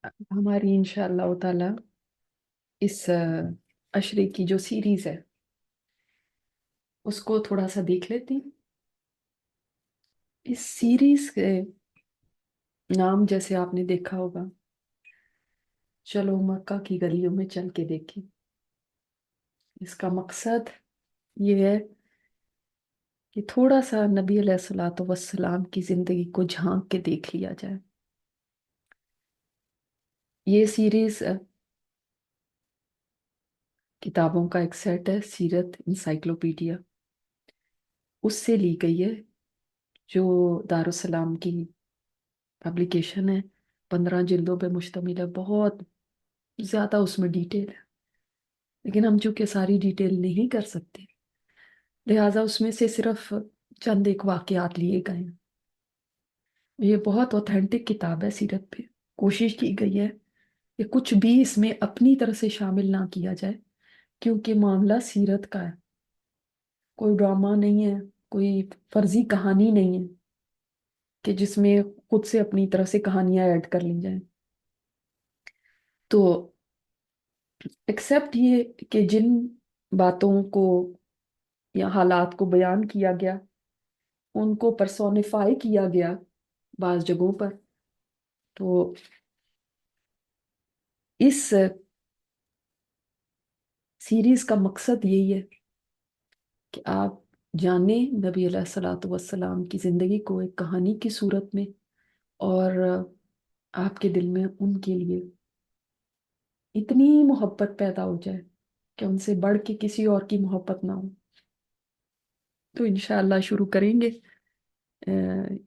ہماری انشاءاللہ تعالی اس عشرے کی جو سیریز ہے اس کو تھوڑا سا دیکھ لیتی ہیں۔ اس سیریز کے نام جیسے آپ نے دیکھا ہوگا، چلو مکہ کی گلیوں میں چل کے دیکھیں۔ اس کا مقصد یہ ہے کہ تھوڑا سا نبی علیہ الصلوۃ والسلام کی زندگی کو جھانک کے دیکھ لیا جائے۔ یہ سیریز کتابوں کا ایک سیٹ ہے، سیرت انسائکلوپیڈیا، اس سے لی گئی ہے، جو دارالسلام کی پبلیکیشن ہے۔ 15 جلدوں پہ مشتمل ہے، بہت زیادہ اس میں ڈیٹیل ہے، لیکن ہم چونکہ ساری ڈیٹیل نہیں کر سکتے، لہٰذا اس میں سے صرف چند ایک واقعات لیے گئے ہیں۔ یہ بہت اوتھینٹک کتاب ہے سیرت پہ۔ کوشش کی گئی ہے کہ کچھ بھی اس میں اپنی طرح سے شامل نہ کیا جائے، کیونکہ معاملہ سیرت کا ہے، کوئی ڈرامہ نہیں ہے، کوئی فرضی کہانی نہیں ہے کہ جس میں خود سے اپنی طرف سے کہانیاں ایڈ کر لی جائیں۔ تو ایکسیپٹ یہ کہ جن باتوں کو یا حالات کو بیان کیا گیا، ان کو پرسونیفائی کیا گیا بعض جگہوں پر، تو اس سیریز کا مقصد یہی ہے کہ آپ جانیں نبی علیہ الصلوۃ والسلام کی زندگی کو ایک کہانی کی صورت میں، اور آپ کے دل میں ان کے لیے اتنی محبت پیدا ہو جائے کہ ان سے بڑھ کے کسی اور کی محبت نہ ہو۔ تو انشاءاللہ شروع کریں گے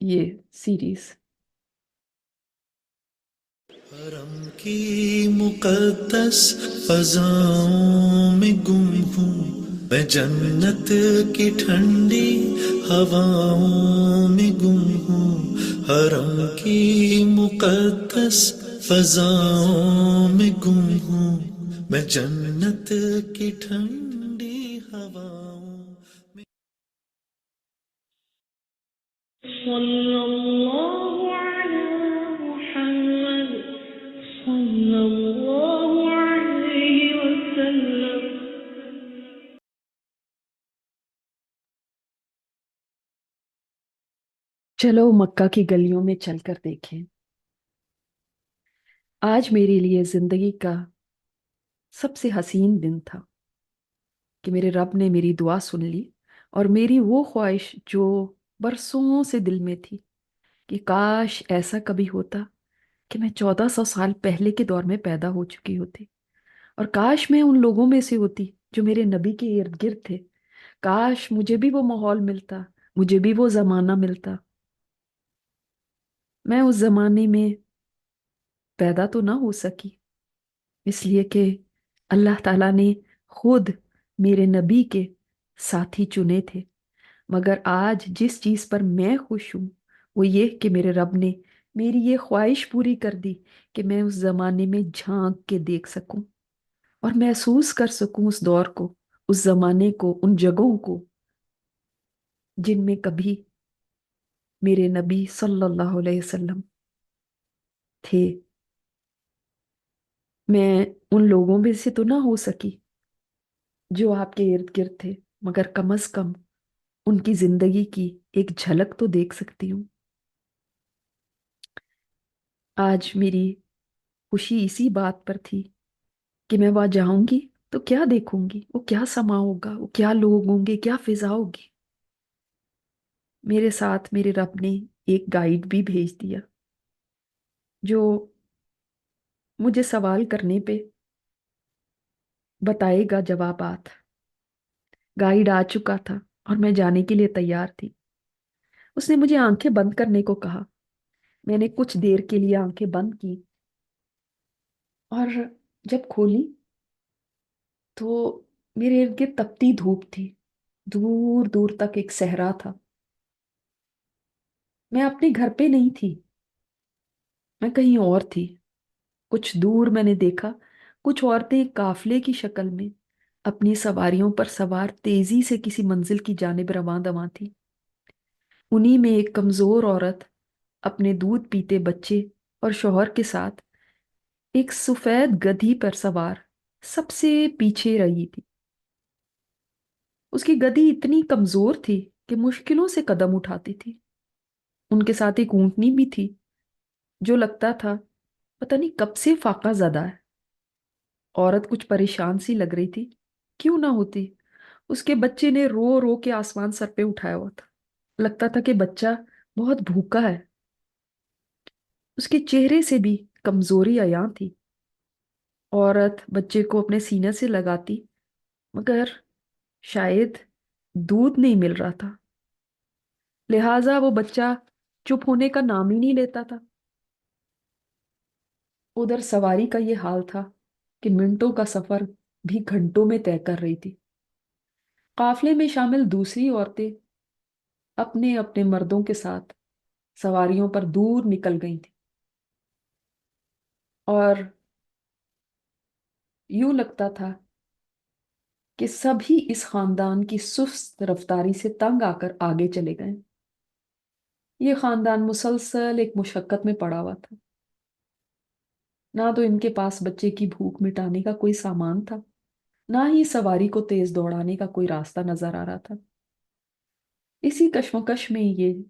یہ سیریز۔ حرم کی مقدس فضاؤں میں گم ہوں میں، جنت کی ٹھنڈی ہواؤں میں گم ہوں۔ حرم کی مقدس فضاؤں میں گم ہوں میں، جنت کی ٹھنڈی ہواؤں میں۔ صلی اللہ علی محمد صلی اللہ علیہ وسلم۔ چلو مکہ کی گلیوں میں چل کر دیکھیں۔ آج میرے لیے زندگی کا سب سے حسین دن تھا کہ میرے رب نے میری دعا سن لی، اور میری وہ خواہش جو برسوں سے دل میں تھی کہ کاش ایسا کبھی ہوتا کہ میں 1400 سال پہلے کے دور میں پیدا ہو چکی ہوتی، اور کاش میں ان لوگوں میں سے ہوتی جو میرے نبی کے ارد گرد تھے۔ کاش مجھے بھی وہ ماحول ملتا، مجھے بھی وہ زمانہ ملتا۔ میں اس زمانے میں پیدا تو نہ ہو سکی، اس لیے کہ اللہ تعالیٰ نے خود میرے نبی کے ساتھی چنے تھے۔ مگر آج جس چیز پر میں خوش ہوں وہ یہ کہ میرے رب نے میری یہ خواہش پوری کر دی کہ میں اس زمانے میں جھانک کے دیکھ سکوں اور محسوس کر سکوں اس دور کو، اس زمانے کو، ان جگہوں کو جن میں کبھی میرے نبی صلی اللہ علیہ وسلم تھے۔ میں ان لوگوں میں سے تو نہ ہو سکی جو آپ کے ارد گرد تھے، مگر کم از کم ان کی زندگی کی ایک جھلک تو دیکھ سکتی ہوں۔ آج میری خوشی اسی بات پر تھی کہ میں وہاں جاؤں گی تو کیا دیکھوں گی، وہ کیا سما ہوگا، وہ کیا لوگ ہوں گے، کیا فضا ہوگی۔ میرے ساتھ میرے رب نے ایک گائیڈ بھی بھیج دیا جو مجھے سوال کرنے پہ بتائے گا جوابات۔ گائیڈ آ چکا تھا اور میں جانے کے لیے تیار تھی۔ اس نے مجھے آنکھیں بند کرنے کو کہا۔ میں نے کچھ دیر کے لیے آنکھیں بند کی، اور جب کھولی تو میرے ارد گرد تپتی دھوپ تھی، دور دور تک ایک صحرا تھا۔ میں اپنے گھر پہ نہیں تھی، میں کہیں اور تھی۔ کچھ دور میں نے دیکھا کچھ عورتیں قافلے کی شکل میں اپنی سواریوں پر سوار تیزی سے کسی منزل کی جانب رواں دواں تھی۔ انہی میں ایک کمزور عورت اپنے دودھ پیتے بچے اور شوہر کے ساتھ ایک سفید گدھی پر سوار سب سے پیچھے رہی تھی۔ اس کی گدھی اتنی کمزور تھی کہ مشکلوں سے قدم اٹھاتی تھی۔ ان کے ساتھ ایک اونٹنی بھی تھی جو لگتا تھا پتہ نہیں کب سے فاقہ زدہ ہے۔ عورت کچھ پریشان سی لگ رہی تھی، کیوں نہ ہوتی؟ اس کے بچے نے رو رو کے آسمان سر پہ اٹھایا ہوا تھا، لگتا تھا کہ بچہ بہت بھوکا ہے۔ اس کے چہرے سے بھی کمزوری عیاں تھی۔ عورت بچے کو اپنے سینے سے لگاتی، مگر شاید دودھ نہیں مل رہا تھا، لہٰذا وہ بچہ چپ ہونے کا نام ہی نہیں لیتا تھا۔ ادھر سواری کا یہ حال تھا کہ منٹوں کا سفر بھی گھنٹوں میں طے کر رہی تھی۔ قافلے میں شامل دوسری عورتیں اپنے اپنے مردوں کے ساتھ سواریوں پر دور نکل گئی تھیں، اور یوں لگتا تھا کہ سبھی اس خاندان کی سست رفتاری سے تنگ آ کر آگے چلے گئے۔ یہ خاندان مسلسل ایک مشقت میں پڑا ہوا تھا۔ نہ تو ان کے پاس بچے کی بھوک مٹانے کا کوئی سامان تھا، نہ ہی سواری کو تیز دوڑانے کا کوئی راستہ نظر آ رہا تھا۔ اسی کشمکش میں یہ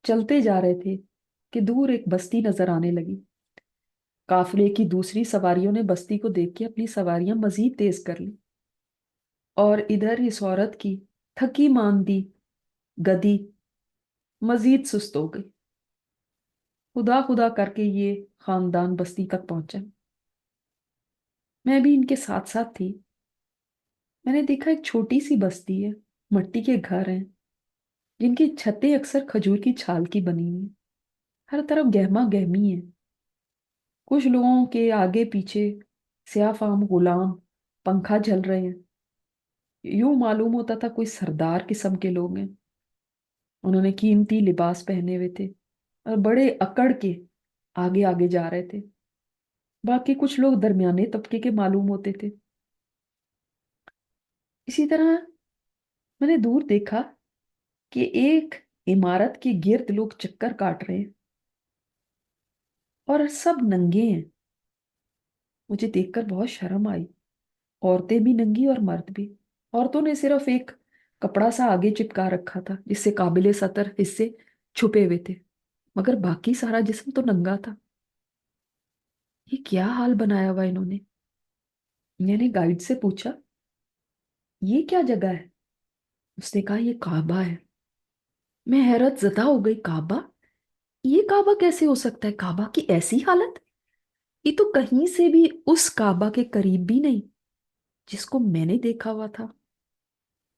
چلتے جا رہے تھے کہ دور ایک بستی نظر آنے لگی۔ قافلے کی دوسری سواریوں نے بستی کو دیکھ کے اپنی سواریاں مزید تیز کر لی، اور ادھر اس عورت کی تھکی ماندی گدی مزید سست ہو گئی۔ خدا خدا کر کے یہ خاندان بستی تک پہنچا۔ میں بھی ان کے ساتھ ساتھ تھی۔ میں نے دیکھا ایک چھوٹی سی بستی ہے، مٹی کے گھر ہیں جن کی چھتیں اکثر کھجور کی چھال کی بنی ہوئی ہیں۔ ہر طرف گہما گہمی ہے۔ کچھ لوگوں کے آگے پیچھے سیاہ فام غلام پنکھا جل رہے ہیں۔ یوں معلوم ہوتا تھا کوئی سردار قسم کے لوگ ہیں۔ انہوں نے قیمتی لباس پہنے ہوئے تھے اور بڑے اکڑ کے آگے آگے جا رہے تھے۔ باقی کچھ لوگ درمیانے طبقے کے معلوم ہوتے تھے۔ اسی طرح میں نے دور دیکھا کہ ایک عمارت کے گرد لوگ چکر کاٹ رہے ہیں اور سب ننگے ہیں۔ مجھے دیکھ کر بہت شرم آئی۔ عورتیں بھی ننگی اور مرد بھی۔ عورتوں نے صرف ایک کپڑا سا آگے چپکا رکھا تھا جس سے قابل ستر حصے چھپے ہوئے تھے، مگر باقی سارا جسم تو ننگا تھا۔ یہ کیا حال بنایا ہوا انہوں نے؟ میں نے گائیڈ سے پوچھا، یہ کیا جگہ ہے؟ اس نے کہا یہ کعبہ ہے۔ میں حیرت زدہ ہو گئی، کعبہ؟ یہ کعبہ کیسے ہو سکتا ہے؟ کعبہ کی ایسی حالت؟ یہ تو کہیں سے بھی اس کعبہ کے قریب بھی نہیں جس کو میں نے دیکھا ہوا تھا۔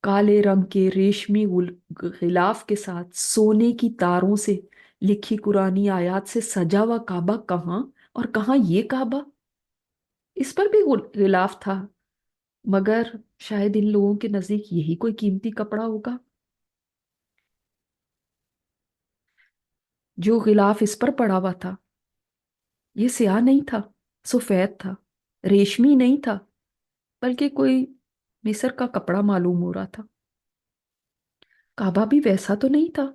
کالے رنگ کے ریشمی غلاف کے ساتھ سونے کی تاروں سے لکھی قرآنی آیات سے سجا ہوا کعبہ کہاں، اور کہاں یہ کعبہ؟ اس پر بھی غلاف تھا، مگر شاید ان لوگوں کے نزدیک یہی کوئی قیمتی کپڑا ہوگا۔ جو غلاف اس پر پڑا ہوا تھا یہ سیاہ نہیں تھا، سفید تھا، ریشمی نہیں تھا، بلکہ کوئی مصر کا کپڑا معلوم ہو رہا تھا۔ کعبہ بھی ویسا تو نہیں تھا۔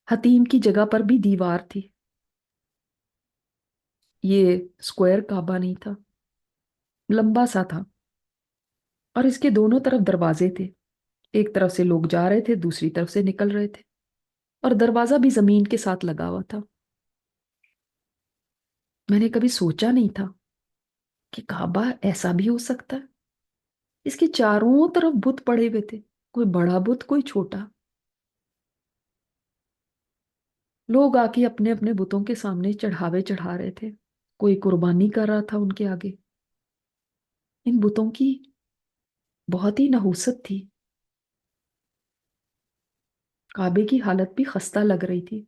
حتیم کی جگہ پر بھی دیوار تھی۔ یہ اسکوائر کعبہ نہیں تھا، لمبا سا تھا، اور اس کے دونوں طرف دروازے تھے۔ ایک طرف سے لوگ جا رہے تھے، دوسری طرف سے نکل رہے تھے، اور دروازہ بھی زمین کے ساتھ لگا ہوا تھا۔ میں نے کبھی سوچا نہیں تھا کہ کعبہ ایسا بھی ہو سکتا ہے۔ اس کے چاروں طرف بت پڑے ہوئے تھے، کوئی بڑا بت کوئی چھوٹا۔ لوگ آ کے اپنے اپنے بتوں کے سامنے چڑھاوے چڑھا رہے تھے، کوئی قربانی کر رہا تھا ان کے آگے۔ ان بتوں کی بہت ہی نحوست تھی۔ کعبے کی حالت بھی خستہ لگ رہی تھی۔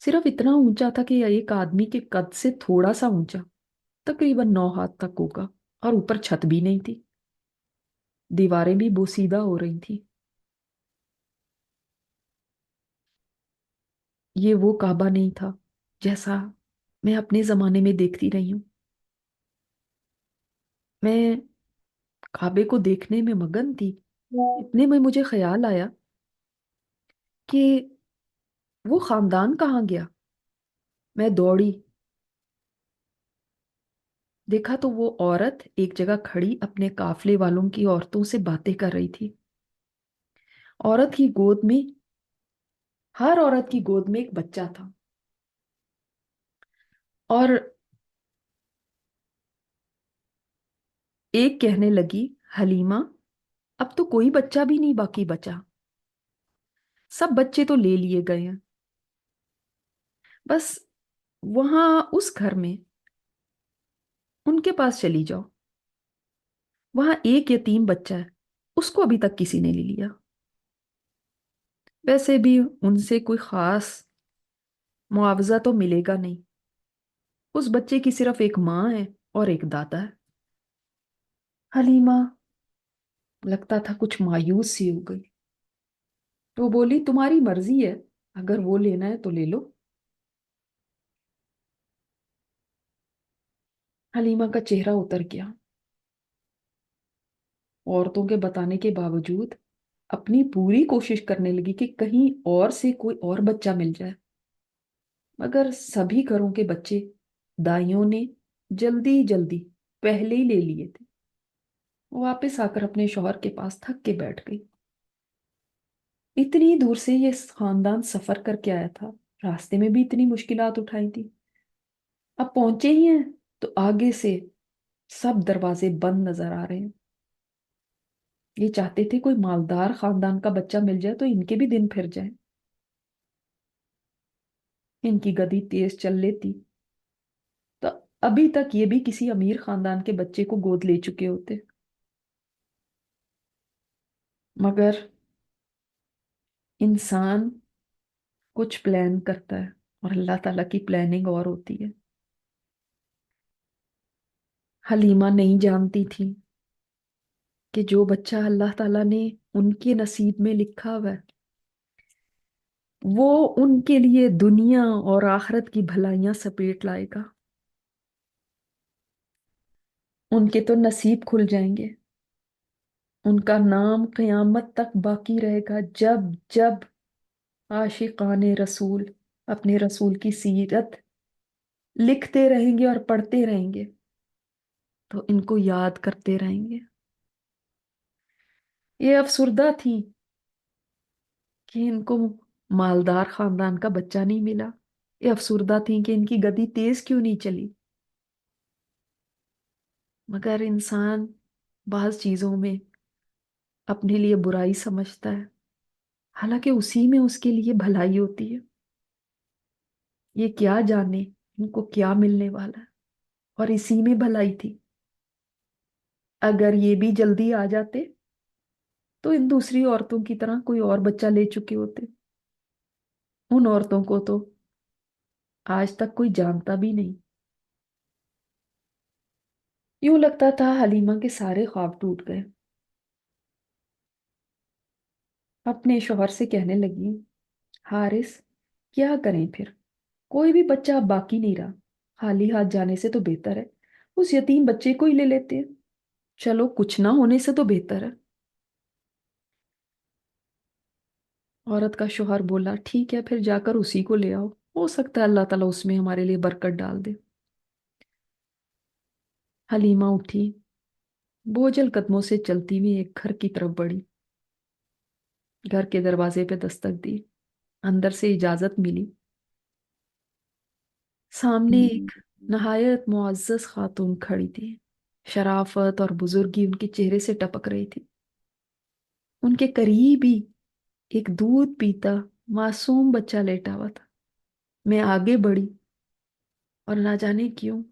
صرف اتنا اونچا تھا کہ ایک آدمی کے قد سے تھوڑا سا اونچا، تقریباً 9 ہاتھ تک ہوگا، اور اوپر چھت بھی نہیں تھی۔ دیواریں بھی بوسیدہ ہو رہی تھی۔ یہ وہ کعبہ نہیں تھا جیسا میں اپنے زمانے میں دیکھتی رہی ہوں۔ میں کعبے کو دیکھنے میں مگن تھی، اتنے میں مجھے خیال آیا کہ وہ خاندان کہاں گیا۔ میں دوڑی دیکھا تو وہ عورت ایک جگہ کھڑی اپنے قافلے والوں کی عورتوں سے باتیں کر رہی تھی۔ عورت کی گود میں ہر عورت کی گود میں ایک بچہ تھا، اور ایک کہنے لگی، حلیمہ اب تو کوئی بچہ بھی نہیں باقی بچا، سب بچے تو لے لیے گئے ہیں، بس وہاں اس گھر میں ان کے پاس چلی جاؤ، وہاں ایک یتیم بچہ ہے، اس کو ابھی تک کسی نے لے لیا، ویسے بھی ان سے کوئی خاص معاوضہ تو ملے گا نہیں، اس بچے کی صرف ایک ماں ہے اور ایک دادا ہے۔ حلیمہ لگتا تھا کچھ مایوس سی ہو گئی، تو بولی تمہاری مرضی ہے، اگر وہ لینا ہے تو لے لو۔ حلیمہ کا چہرہ اتر گیا، عورتوں کے بتانے کے باوجود اپنی پوری کوشش کرنے لگی کہ کہیں اور سے کوئی اور بچہ مل جائے، مگر سبھی گھروں کے بچے دائیوں نے جلدی جلدی پہلے ہی لے لیے تھے۔ وہ واپس آ کر اپنے شوہر کے پاس تھک کے بیٹھ گئی۔ اتنی دور سے یہ خاندان سفر کر کے آیا تھا، راستے میں بھی اتنی مشکلات اٹھائی تھی، اب پہنچے ہی ہیں تو آگے سے سب دروازے بند نظر آ رہے ہیں۔ یہ چاہتے تھے کوئی مالدار خاندان کا بچہ مل جائے تو ان کے بھی دن پھر جائیں۔ ان کی گدی تیز چل لیتی تو ابھی تک یہ بھی کسی امیر خاندان کے بچے کو گود لے چکے ہوتے، مگر انسان کچھ پلان کرتا ہے اور اللہ تعالیٰ کی پلاننگ اور ہوتی ہے۔ حلیمہ نہیں جانتی تھی کہ جو بچہ اللہ تعالیٰ نے ان کے نصیب میں لکھا ہوا ہے وہ ان کے لیے دنیا اور آخرت کی بھلائیاں سپیٹ لائے گا، ان کے تو نصیب کھل جائیں گے، ان کا نام قیامت تک باقی رہے گا، جب جب عاشقان رسول اپنے رسول کی سیرت لکھتے رہیں گے اور پڑھتے رہیں گے تو ان کو یاد کرتے رہیں گے۔ یہ افسردہ تھی کہ ان کو مالدار خاندان کا بچہ نہیں ملا، یہ افسردہ تھی کہ ان کی گدی تیز کیوں نہیں چلی، مگر انسان بعض چیزوں میں اپنے لیے برائی سمجھتا ہے، حالانکہ اسی میں اس کے لیے بھلائی ہوتی ہے۔ یہ کیا جانے ان کو کیا ملنے والا ہے، اور اسی میں بھلائی تھی۔ اگر یہ بھی جلدی آ جاتے تو ان دوسری عورتوں کی طرح کوئی اور بچہ لے چکے ہوتے، ان عورتوں کو تو آج تک کوئی جانتا بھی نہیں۔ یوں لگتا تھا حلیمہ کے سارے خواب ٹوٹ گئے۔ اپنے شوہر سے کہنے لگی، حارث کیا کریں پھر، کوئی بھی بچہ اب باقی نہیں رہا، خالی ہاتھ جانے سے تو بہتر ہے اس یتیم بچے کو ہی لے لیتے ہیں، چلو کچھ نہ ہونے سے تو بہتر ہے۔ عورت کا شوہر بولا، ٹھیک ہے پھر جا کر اسی کو لے آؤ، ہو سکتا ہے اللہ تعالیٰ اس میں ہمارے لیے برکت ڈال دے۔ حلیمہ اٹھی، بوجھل قدموں سے چلتی ہوئی ایک گھر کی طرف بڑھی، گھر کے دروازے پہ دستک دی، اندر سے اجازت ملی۔ سامنے ایک نہایت معزز خاتون کھڑی تھی، شرافت اور بزرگی ان کے چہرے سے ٹپک رہی تھی۔ ان کے قریب ہی ایک دودھ پیتا معصوم بچہ لیٹا ہوا تھا۔ میں آگے بڑھی اور نہ جانے کیوں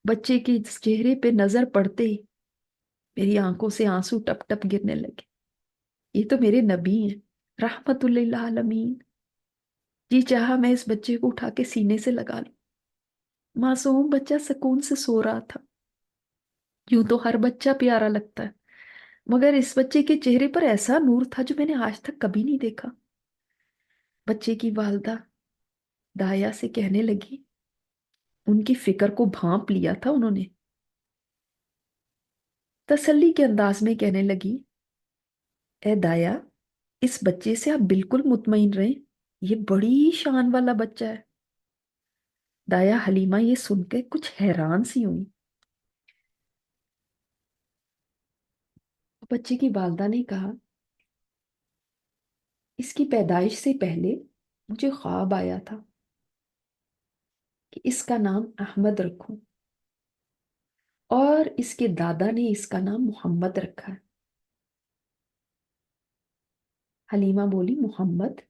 بچے کے چہرے پہ نظر پڑتے ہی میری آنکھوں سے آنسو ٹپ ٹپ گرنے لگے۔ یہ تو میرے نبی ہیں، رحمت للعالمین۔ جی چاہا میں اس بچے کو اٹھا کے سینے سے لگا لوں۔ معصوم بچہ سکون سے سو رہا تھا۔ یوں تو ہر بچہ پیارا لگتا ہے، مگر اس بچے کے چہرے پر ایسا نور تھا جو میں نے آج تک کبھی نہیں دیکھا۔ بچے کی والدہ دایا سے کہنے لگی، ان کی فکر کو بھانپ لیا تھا انہوں نے، تسلی کے انداز میں کہنے لگی، اے دایا اس بچے سے آپ بالکل مطمئن رہیں، یہ بڑی شان والا بچہ ہے۔ دایا حلیمہ یہ سن کے کچھ حیران سی ہوئی، بچے کی والدہ نے کہا اس کی پیدائش سے پہلے مجھے خواب آیا تھا کہ اس کا نام احمد رکھوں، اور اس کے دادا نے اس کا نام محمد رکھا ہے۔ حلیمہ بولی محمد؟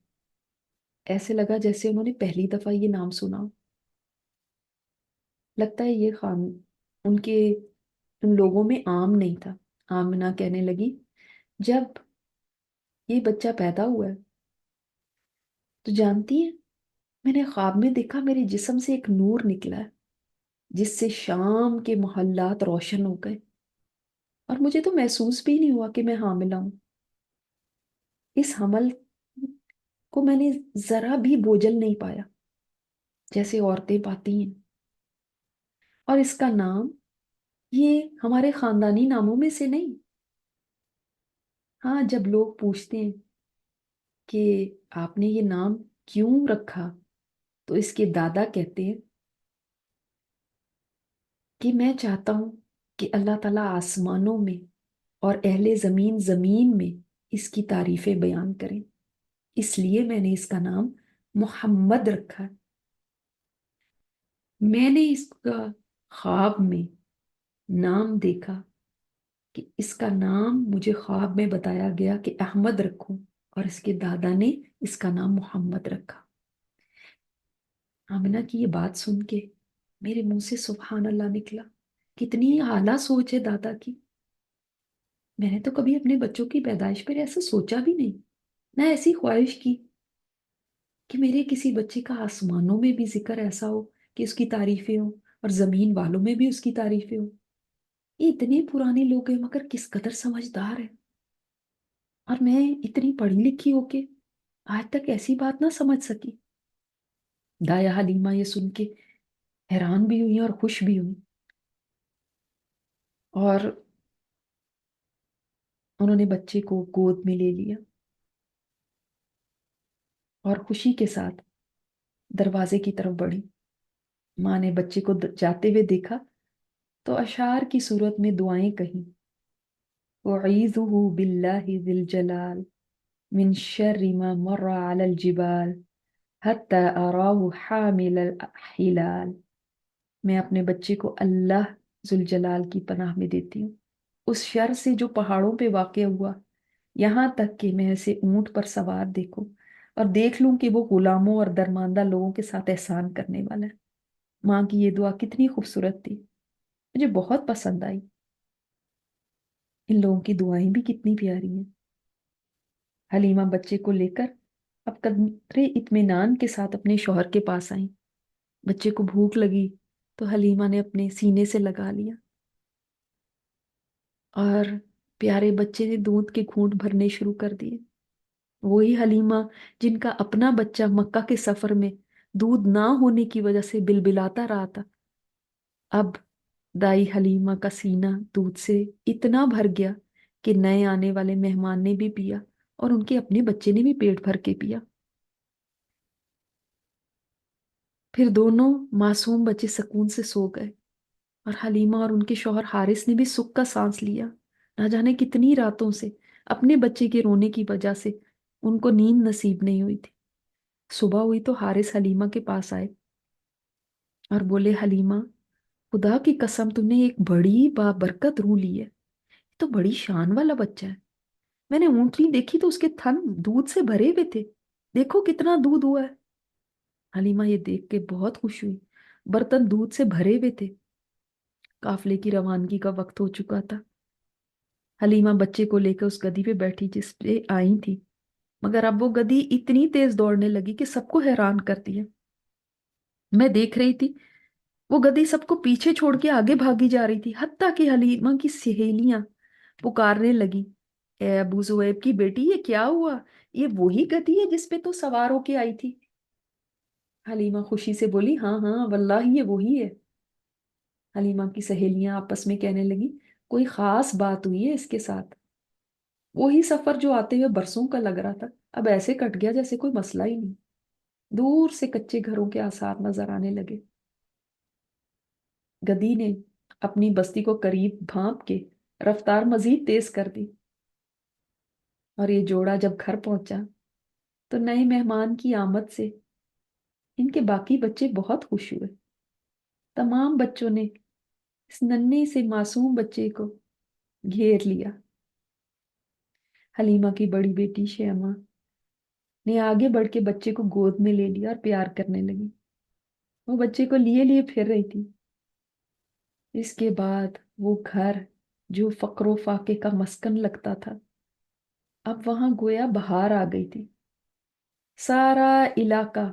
ایسے لگا جیسے انہوں نے پہلی دفعہ یہ نام سنا ہو۔ لگتا ہے یہ خان ان لوگوں میں عام نہیں تھا۔ آمنہ کہنے لگی جب یہ بچہ پیدا ہوا ہے تو جانتی ہے میں نے خواب میں دیکھا میرے جسم سے ایک نور نکلا ہے جس سے شام کے محلات روشن ہو گئے، اور مجھے تو محسوس بھی نہیں ہوا کہ میں حاملہ ہوں۔ اس حمل کو میں نے ذرا بھی بوجھل نہیں پایا جیسے عورتیں پاتی ہیں، اور اس کا نام یہ ہمارے خاندانی ناموں میں سے نہیں۔ ہاں، جب لوگ پوچھتے ہیں کہ آپ نے یہ نام کیوں رکھا تو اس کے دادا کہتے ہیں کہ میں چاہتا ہوں کہ اللہ تعالیٰ آسمانوں میں اور اہل زمین زمین میں اس کی تعریفیں بیان کریں، اس لیے میں نے اس کا نام محمد رکھا ہے۔ میں نے اس کا خواب میں نام دیکھا کہ اس کا نام مجھے خواب میں بتایا گیا کہ احمد رکھوں، اور اس کے دادا نے اس کا نام محمد رکھا۔ آمنہ کی یہ بات سن کے میرے منہ سے سبحان اللہ نکلا۔ کتنی اعلیٰ سوچ ہے دادا کی۔ میں نے تو کبھی اپنے بچوں کی پیدائش پر ایسا سوچا بھی نہیں، نہ ایسی خواہش کی کہ میرے کسی بچے کا آسمانوں میں بھی ذکر ایسا ہو کہ اس کی تعریفیں ہوں، اور زمین والوں میں بھی اس کی تعریفیں ہوں۔ یہ اتنے پرانے لوگ ہیں مگر کس قدر سمجھدار ہیں، اور میں اتنی پڑھی لکھی ہو کے آج تک ایسی بات نہ سمجھ سکی۔ دایا حلیمہ یہ سن کے حیران بھی ہوئی اور خوش بھی ہوئی، اور انہوں نے بچے کو گود میں لے لیا اور خوشی کے ساتھ دروازے کی طرف بڑھی۔ ماں نے بچے کو جاتے ہوئے دیکھا تو اشعار کی صورت میں دعائیں کہیں، وَعِيذُهُ بِاللَّهِ ذِي الْجَلَالِ مِنْ شَرِّ مَا مَرَّ عَلَى الْجِبَالِ حَتَّى أَرَاهُ حَامِلَ الْأَحْلَالِ۔ میں اپنے بچے کو اللہ ذوالجلال کی پناہ میں دیتی ہوں اس شر سے جو پہاڑوں پہ واقع ہوا، یہاں تک کہ میں اسے اونٹ پر سوار دیکھوں اور دیکھ لوں کہ وہ غلاموں اور درماندہ لوگوں کے ساتھ احسان کرنے والا ہے۔ ماں کی یہ دعا کتنی خوبصورت تھی، مجھے بہت پسند آئی۔ ان لوگوں کی دعائیں بھی کتنی پیاری ہیں۔ حلیمہ بچے کو لے کر اب قدرے اطمینان کے ساتھ اپنے شوہر کے پاس آئیں۔ بچے کو بھوک لگی تو حلیمہ نے اپنے سینے سے لگا لیا، اور پیارے بچے نے دودھ کے گھونٹ بھرنے شروع کر دیے۔ وہی حلیمہ جن کا اپنا بچہ مکہ کے سفر میں دودھ نہ ہونے کی وجہ سے بلبلاتا رہا تھا، اب دائی حلیمہ کا سینہ دودھ سے اتنا بھر گیا کہ نئے آنے والے مہمان نے بھی پیا، اور ان کے اپنے بچے نے بھی پیٹ بھر کے پیا۔ پھر دونوں معصوم بچے سکون سے سو گئے، اور حلیمہ اور ان کے شوہر حارث نے بھی سکھ کا سانس لیا۔ نہ جانے کتنی راتوں سے اپنے بچے کے رونے کی وجہ سے ان کو نیند نصیب نہیں ہوئی تھی۔ صبح ہوئی تو حارث حلیمہ کے پاس آئے اور بولے حلیمہ، خدا کی قسم تم نے ایک بڑی بابرکت روح لی ہے، یہ تو بڑی شان والا بچہ ہے۔ میں نے اونٹنی دیکھی تو اس کے تھن دودھ سے بھرے ہوئے تھے، دیکھو کتنا دودھ ہوا ہے۔ حلیمہ یہ دیکھ کے بہت خوش ہوئی، برتن دودھ سے بھرے ہوئے تھے۔ قافلے کی روانگی کا وقت ہو چکا تھا۔ حلیمہ بچے کو لے کر اس گدی پہ بیٹھی جس پہ آئی تھی، مگر اب وہ گدی اتنی تیز دوڑنے لگی کہ سب کو حیران کر دیا۔ میں دیکھ رہی تھی وہ گدی سب کو پیچھے چھوڑ کے آگے بھاگی جا رہی تھی، حتیٰ کہ حلیمہ کی سہیلیاں پکارنے لگی، اے ابو زویب کی بیٹی یہ کیا ہوا؟ یہ وہی گدی ہے جس پہ تو سوار ہو کے آئی تھی۔ حلیمہ خوشی سے بولی ہاں ہاں واللہ یہ وہی ہے۔ حلیمہ کی سہیلیاں آپس میں کہنے لگی کوئی خاص بات ہوئی ہے اس کے ساتھ، وہی سفر جو آتے ہوئے برسوں کا لگ رہا تھا اب ایسے کٹ گیا جیسے کوئی مسئلہ ہی نہیں۔ دور سے کچے گھروں کے آثار نظر آنے لگے۔ گدی نے اپنی بستی کو قریب بھانپ کے رفتار مزید تیز کر دی۔ اور یہ جوڑا جب گھر پہنچا تو نئے مہمان کی آمد سے ان کے باقی بچے بہت خوش ہوئے۔ تمام بچوں نے اس ننھے سے معصوم بچے کو گھیر لیا۔ حلیمہ کی بڑی بیٹی شیمہ نے آگے بڑھ کے بچے کو گود میں لے لیا اور پیار کرنے لگی۔ وہ بچے کو لیے لیے پھر رہی تھی۔ اس کے بعد وہ گھر جو فقر و فاقے کا مسکن لگتا تھا، اب وہاں گویا بہار آ گئی تھی۔ سارا علاقہ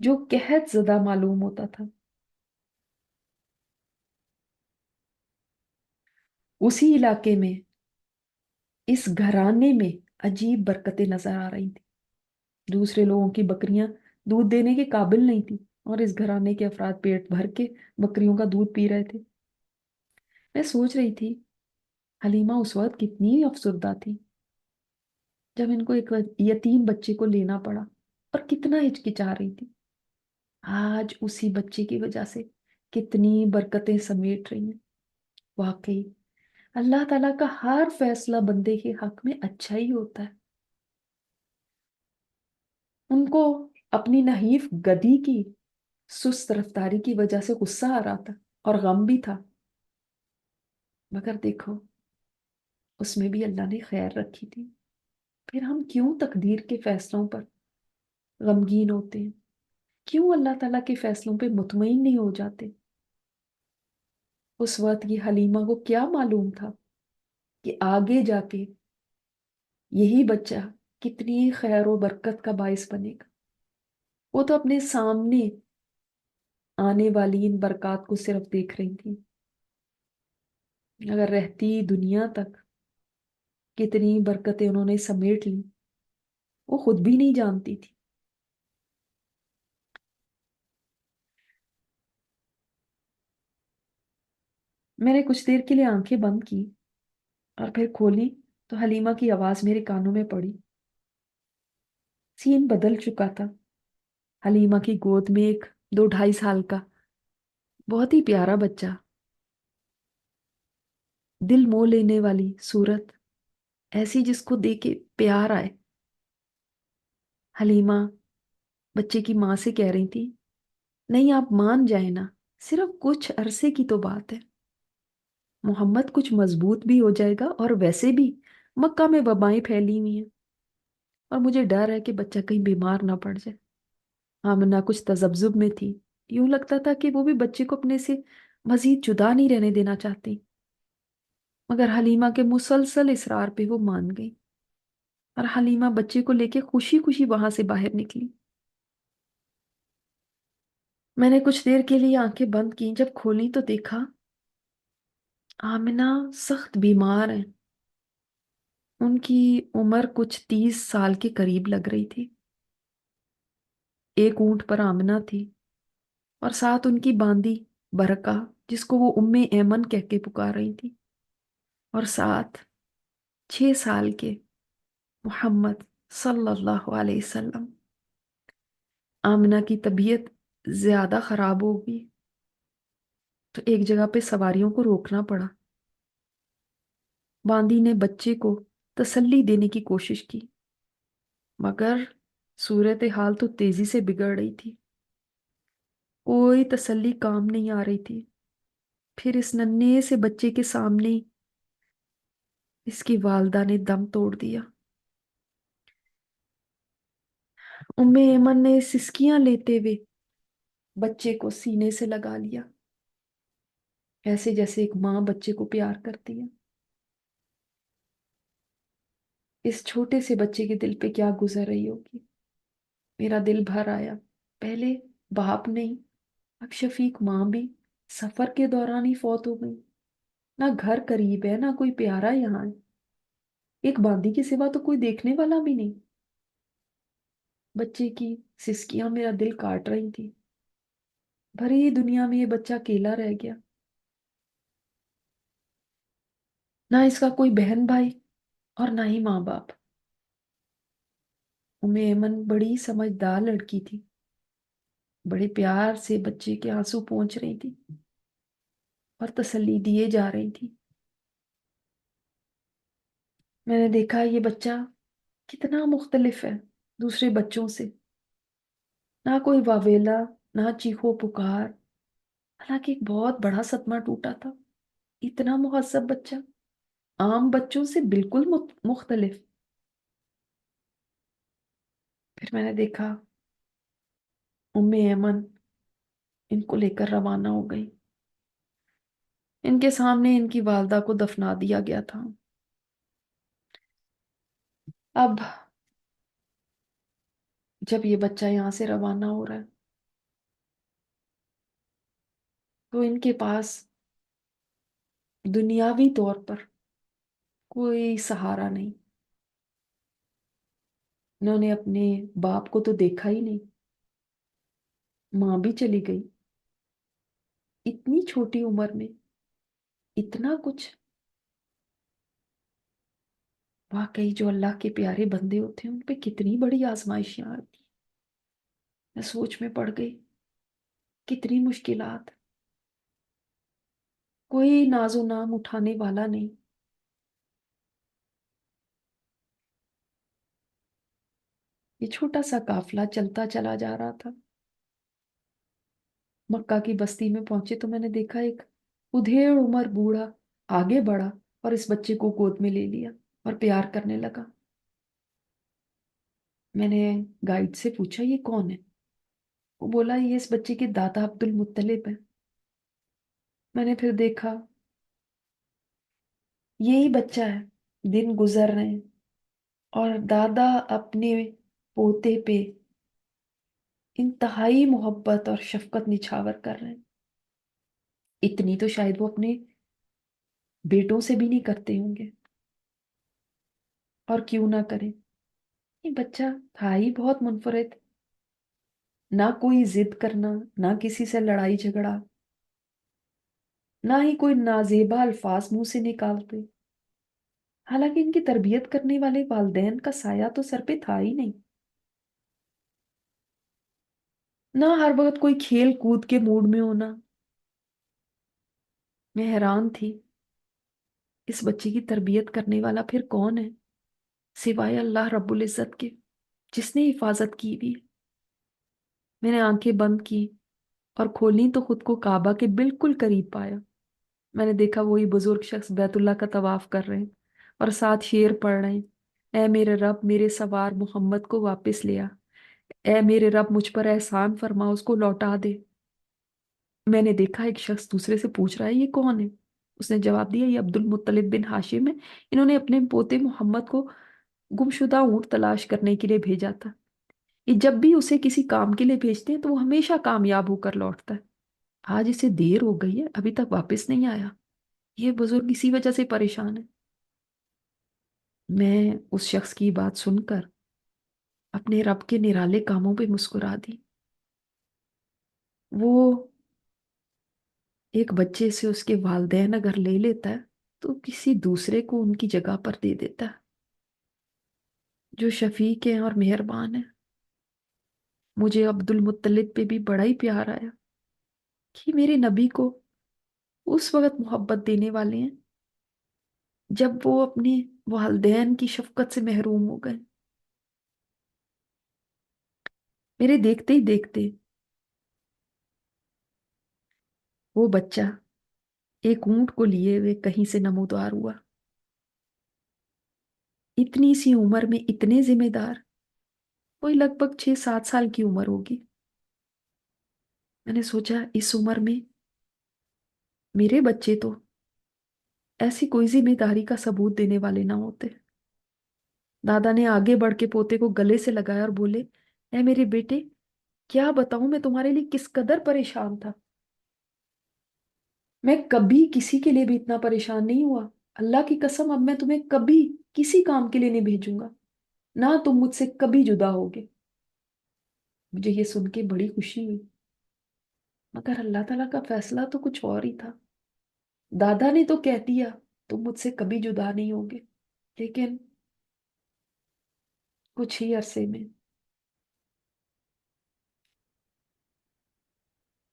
جو قحط زدہ معلوم ہوتا تھا، اسی علاقے میں اس گھرانے میں عجیب برکتیں نظر آ رہی تھی۔ دوسرے لوگوں کی بکریاں دودھ دینے کے قابل نہیں تھی اور اس گھرانے کے افراد پیٹ بھر کے بکریوں کا دودھ پی رہے تھے۔ میں سوچ رہی تھی حلیمہ اس وقت کتنی افسردہ تھی جب ان کو ایک یتیم بچے کو لینا پڑا، اور کتنا ہچکچا رہی تھی۔ آج اسی بچے کی وجہ سے کتنی برکتیں سمیٹ رہی ہیں۔ واقعی اللہ تعالیٰ کا ہر فیصلہ بندے کے حق میں اچھا ہی ہوتا ہے۔ ان کو اپنی نحیف گدی کی سست رفتاری کی وجہ سے غصہ آ رہا تھا اور غم بھی تھا، مگر دیکھو اس میں بھی اللہ نے خیر رکھی تھی۔ پھر ہم کیوں تقدیر کے فیصلوں پر غمگین ہوتے ہیں؟ کیوں اللہ تعالیٰ کے فیصلوں پہ مطمئن نہیں ہو جاتے؟ اس وقت یہ حلیمہ کو کیا معلوم تھا کہ آگے جا کے یہی بچہ کتنی خیر و برکت کا باعث بنے گا۔ وہ تو اپنے سامنے آنے والی ان برکات کو صرف دیکھ رہی تھی، اگر رہتی دنیا تک کتنی برکتیں انہوں نے سمیٹ لی وہ خود بھی نہیں جانتی تھی۔ میں نے کچھ دیر کے لیے آنکھیں بند کی اور پھر کھولی تو حلیمہ کی آواز میرے کانوں میں پڑی۔ سین بدل چکا تھا۔ حلیمہ کی گود میں ایک 2 ڈھائی سال کا بہت ہی پیارا بچہ، دل مو لینے والی صورت، ایسی جس کو دیکھ کے پیار آئے۔ حلیمہ بچے کی ماں سے کہہ رہی تھی، نہیں آپ مان جائیں نا، صرف کچھ عرصے کی تو بات ہے، محمد کچھ مضبوط بھی ہو جائے گا، اور ویسے بھی مکہ میں وبائیں پھیلی ہوئی ہیں اور مجھے ڈر ہے کہ بچہ کہیں بیمار نہ پڑ جائے۔ آمنہ کچھ تذبذب میں تھی، یوں لگتا تھا کہ وہ بھی بچے کو اپنے سے مزید جدا نہیں رہنے دینا چاہتی، مگر حلیمہ کے مسلسل اصرار پہ وہ مان گئی اور حلیمہ بچے کو لے کے خوشی خوشی وہاں سے باہر نکلی۔ میں نے کچھ دیر کے لیے آنکھیں بند کی، جب کھولی تو دیکھا آمنہ سخت بیمار ہیں۔ ان کی عمر کچھ 30 سال کے قریب لگ رہی تھی۔ ایک اونٹ پر آمنہ تھی اور ساتھ ان کی باندی برکہ، جس کو وہ ام ایمن کہہ کے پکار رہی تھی، اور ساتھ 6 سال کے محمد صلی اللہ علیہ وسلم۔ آمنہ کی طبیعت زیادہ خراب ہوگی تو ایک جگہ پہ سواریوں کو روکنا پڑا۔ باندی نے بچے کو تسلی دینے کی کوشش کی، مگر صورتحال تو تیزی سے بگڑ رہی تھی، کوئی تسلی کام نہیں آ رہی تھی۔ پھر اس ننھے سے بچے کے سامنے اس کی والدہ نے دم توڑ دیا۔ ام ایمن نے سسکیاں لیتے ہوئے بچے کو سینے سے لگا لیا، ایسے جیسے ایک ماں بچے کو پیار کرتی ہے۔ اس چھوٹے سے بچے کے دل پہ کیا گزر رہی ہوگی؟ میرا دل بھر آیا۔ پہلے باپ نہیں، اب شفیق ماں بھی سفر کے دوران ہی فوت ہو گئی۔ نہ گھر قریب ہے، نہ کوئی پیارا یہاں ہے، ایک باندی کے سوا تو کوئی دیکھنے والا بھی نہیں۔ بچے کی سسکیاں میرا دل کاٹ رہی تھی۔ بھری دنیا میں یہ بچہ اکیلا رہ گیا، نہ اس کا کوئی بہن بھائی اور نہ ہی ماں باپ۔ ام ایمن بڑی سمجھدار لڑکی تھی، بڑے پیار سے بچے کے آنسو پونچھ رہی تھی اور تسلی دیے جا رہی تھی۔ میں نے دیکھا یہ بچہ کتنا مختلف ہے دوسرے بچوں سے، نہ کوئی واویلا، نہ چیخو پکار، حالانکہ ایک بہت بڑا صدمہ ٹوٹا تھا۔ اتنا مہذب بچہ، عام بچوں سے بالکل مختلف۔ پھر میں نے دیکھا ایمن ان کو لے کر روانہ ہو گئی۔ ان کے سامنے ان کی والدہ کو دفنا دیا گیا تھا۔ اب جب یہ بچہ یہاں سے روانہ ہو رہا ہے تو ان کے پاس دنیاوی طور پر کوئی سہارا نہیں۔ انہوں نے اپنے باپ کو تو دیکھا ہی نہیں، ماں بھی چلی گئی اتنی چھوٹی عمر میں، اتنا کچھ۔ واقعی جو اللہ کے پیارے بندے ہوتے ہیں ان پہ کتنی بڑی آزمائشیں آتی۔ میں سوچ میں پڑ گئی، کتنی مشکلات، کوئی ناز و نام اٹھانے والا نہیں۔ یہ چھوٹا سا قافلہ چلتا چلا جا رہا تھا۔ مکہ کی بستی میں پہنچے تو میں نے دیکھا ایک ادھیڑ عمر بوڑھا آگے بڑھا اور اس بچے کو گود میں لے لیا اور پیار کرنے لگا۔ میں نے گائیڈ سے پوچھا یہ کون ہے؟ وہ بولا یہ اس بچے کے دادا عبد المطلب ہیں۔ میں نے پھر دیکھا یہی بچہ ہے، دن گزر رہے ہیں اور دادا اپنے پوتے پہ انتہائی محبت اور شفقت نچھاور کر رہے ہیں۔ اتنی تو شاید وہ اپنے بیٹوں سے بھی نہیں کرتے ہوں گے، اور کیوں نہ کریں۔ یہ بچہ تھا ہی بہت منفرد، نہ کوئی ضد کرنا، نہ کسی سے لڑائی جھگڑا، نہ ہی کوئی نازیبا الفاظ منہ سے نکالتے۔ حالانکہ ان کی تربیت کرنے والے والدین کا سایہ تو سر پہ تھا ہی نہیں، نہ ہر وقت کوئی کھیل کود کے موڈ میں ہونا۔ میں حیران تھی اس بچے کی تربیت کرنے والا پھر کون ہے سوائے اللہ رب العزت کے، جس نے حفاظت کی بھی۔ میں نے آنکھیں بند کی اور کھولی تو خود کو کعبہ کے بالکل قریب پایا۔ میں نے دیکھا وہی بزرگ شخص بیت اللہ کا طواف کر رہے ہیں اور ساتھ شعر پڑھ رہے ہیں، اے میرے رب میرے سوار محمد کو واپس لیا، اے میرے رب مجھ پر احسان فرما اس کو لوٹا دے۔ میں نے دیکھا ایک شخص دوسرے سے پوچھ رہا ہے یہ کون ہے؟ اس نے جواب دیا یہ عبد المطلب بن ہاشم ہے، انہوں نے اپنے پوتے محمد کو گمشدہ اونٹ تلاش کرنے کے لیے بھیجا تھا۔ یہ جب بھی اسے کسی کام کے لیے بھیجتے ہیں تو وہ ہمیشہ کامیاب ہو کر لوٹتا ہے۔ آج اسے دیر ہو گئی ہے، ابھی تک واپس نہیں آیا۔ یہ بزرگ اسی وجہ سے پریشان ہے۔ میں اس شخص کی بات سن کر اپنے رب کے نرالے کاموں پہ مسکرا دی۔ وہ ایک بچے سے اس کے والدین اگر لے لیتا ہے تو کسی دوسرے کو ان کی جگہ پر دے دیتا ہے، جو شفیق ہیں اور مہربان ہیں۔ مجھے عبد المطلب پہ بھی بڑا ہی پیار آیا کہ میرے نبی کو اس وقت محبت دینے والے ہیں جب وہ اپنے والدین کی شفقت سے محروم ہو گئے۔ میرے دیکھتے ہی دیکھتے وہ بچہ ایک اونٹ کو لیے ہوئے کہیں سے نمودار ہوا۔ اتنی سی عمر میں اتنے ذمہ دار، کوئی لگ بھگ 6-7 سال کی عمر ہوگی۔ میں نے سوچا اس عمر میں میرے بچے تو ایسی کوئی ذمہ داری کا ثبوت دینے والے نہ ہوتے۔ دادا نے آگے بڑھ کے پوتے کو گلے سے لگایا اور بولے اے میرے بیٹے، کیا بتاؤں میں تمہارے لیے کس قدر پریشان تھا۔ میں کبھی کسی کے لیے بھی اتنا پریشان نہیں ہوا۔ اللہ کی قسم اب میں تمہیں کبھی کسی کام کے لیے نہیں بھیجوں گا، نہ تم مجھ سے کبھی جدا ہوگے۔ مجھے یہ سن کے بڑی خوشی ہوئی، مگر اللہ تعالیٰ کا فیصلہ تو کچھ اور ہی تھا۔ دادا نے تو کہہ دیا تم مجھ سے کبھی جدا نہیں ہوگے، لیکن کچھ ہی عرصے میں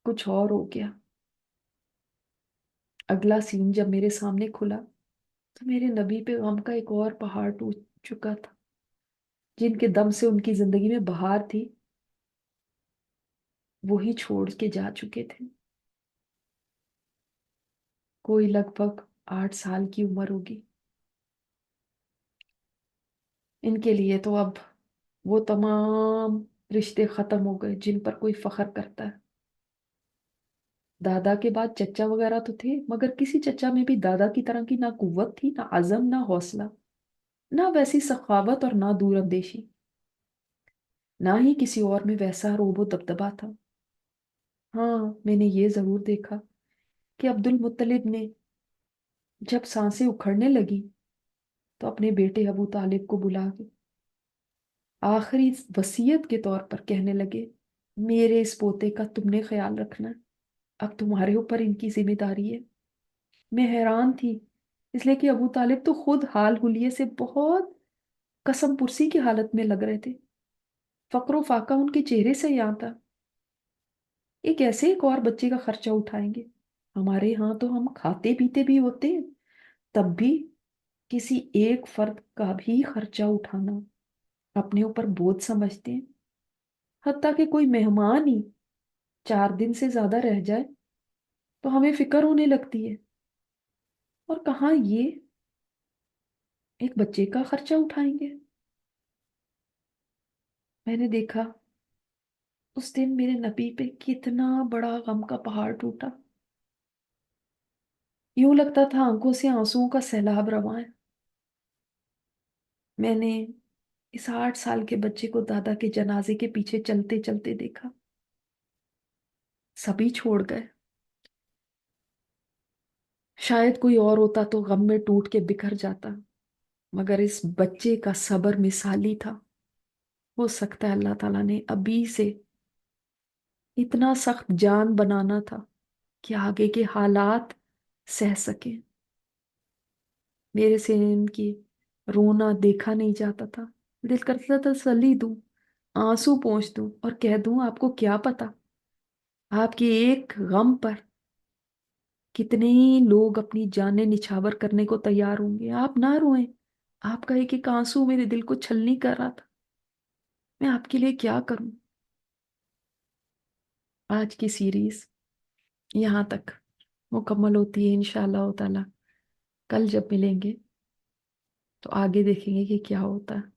کچھ اور ہو گیا۔ اگلا سین جب میرے سامنے کھلا تو میرے نبی پہ غم کا ایک اور پہاڑ ٹوٹ چکا تھا. جن کے دم سے ان کی زندگی میں بہار تھی وہی چھوڑ کے جا چکے تھے. کوئی لگ بھگ 8 سال کی عمر ہوگی. ان کے لیے تو اب وہ تمام رشتے ختم ہو گئے جن پر کوئی فخر کرتا ہے. دادا کے بعد چچا وغیرہ تو تھے، مگر کسی چچا میں بھی دادا کی طرح کی نہ قوت تھی، نہ عزم، نہ حوصلہ، نہ ویسی سخاوت اور نہ دور اندیشی. نہ ہی کسی اور میں ویسا روب و دبدبا تھا. ہاں، میں نے یہ ضرور دیکھا کہ عبد المطلب نے جب سانسیں اکھڑنے لگی تو اپنے بیٹے ابو طالب کو بلا کے آخری وصیت کے طور پر کہنے لگے، میرے اس پوتے کا تم نے خیال رکھنا ہے، اب تمہارے اوپر ان کی ذمہ داری ہے. میں حیران تھی، اس لیے کہ ابو طالب تو خود حال حلیے سے بہت قسم پرسی کی حالت میں لگ رہے تھے. فقر و فاقہ ان کے چہرے سے یہاں تھا. ایک ایسے ایک اور بچے کا خرچہ اٹھائیں گے؟ ہمارے ہاں تو ہم کھاتے پیتے بھی ہوتے ہیں، تب بھی کسی ایک فرد کا بھی خرچہ اٹھانا اپنے اوپر بوجھ سمجھتے ہیں. حتیٰ کہ کوئی مہمان ہی 4 دن سے زیادہ رہ جائے تو ہمیں فکر ہونے لگتی ہے. اور کہاں یہ ایک بچے کا خرچہ اٹھائیں گے؟ میں نے دیکھا اس دن میرے نبی پہ کتنا بڑا غم کا پہاڑ ٹوٹا. یوں لگتا تھا آنکھوں سے آنسوؤں کا سیلاب رواں ہے. میں نے اس 8 سال کے بچے کو دادا کے جنازے کے پیچھے چلتے چلتے دیکھا. سبھی چھوڑ گئے. شاید کوئی اور ہوتا تو غم میں ٹوٹ کے بکھر جاتا، مگر اس بچے کا صبر مثالی تھا. ہو سکتا ہے اللہ تعالیٰ نے ابھی سے اتنا سخت جان بنانا تھا کہ آگے کے حالات سہ سکیں. میرے سے ان کی رونا دیکھا نہیں جاتا تھا. دل کرتا تھا تسلی دوں، آنسو پونچھ دوں اور کہہ دوں آپ کو کیا پتا آپ کے ایک غم پر کتنے ہی لوگ اپنی جانیں نچھاور کرنے کو تیار ہوں گے. آپ نہ روئیں، آپ کا ایک ایک آنسو میرے دل کو چھلنی کر رہا تھا. میں آپ کے لیے کیا کروں. آج کی سیریز یہاں تک مکمل ہوتی ہے انشاءاللہ تعالی. کل جب ملیں گے تو آگے دیکھیں گے کہ کیا ہوتا ہے.